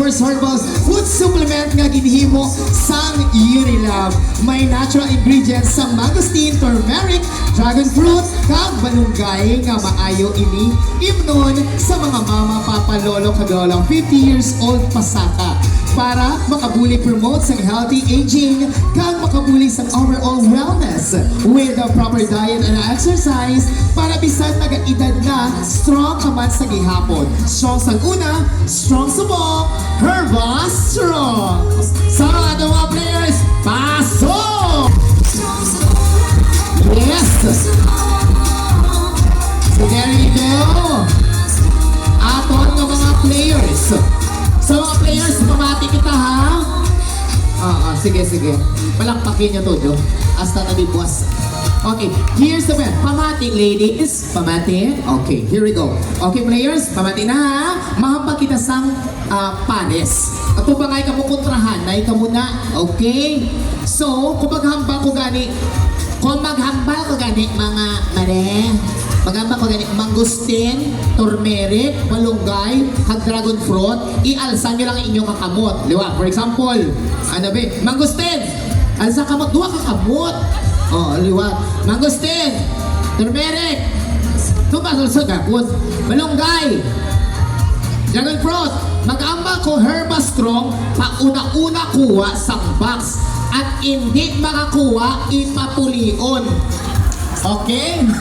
first herbals food supplement nga ginhimo sang Unilab. May natural ingredients sa mangosteen, turmeric, dragon fruit, kag balunggay nga maayo ini imnon sa mga mama, papa, lolo, kadolong 50 years old pasaka para makabuli promote sa healthy aging kag makabuli sa overall wellness with a proper diet and exercise para bisan nag-edad na strong ka man sa gihapon. Strong sa una, strong sa mo, Herba Strong! Sa mga ating mga players, pasok! Yes! So there you go! Aton ng mga players. Sa mga players, pamati kita ha? Sige. Palakpakin niyo to, Jo. Hasta na dibuas. Okay, here's the bell. Pamati, ladies. Pamati. Okay, here we go. Okay, players, pamati na ha. Mahamba kita sang panes. At kung bangay ka mo kontrahan, na ikaw muna. Okay? So, kung maghamba ko gani, mga mare, maghamba ko gani, mangustin, turmeric, malunggay, kag dragon fruit, ialsa nyo lang inyong kakamot. Liwa, for example, ano ba? Mangustin! Alsa kamot, duwa kakamot. Liwa. Mangustin, turmeric, tumasalsag akot, malunggay, dragon fruit, mag-amba ko Herba Strong, pauna-una kuha sa box at hindi makakuha ipapulion. Okay?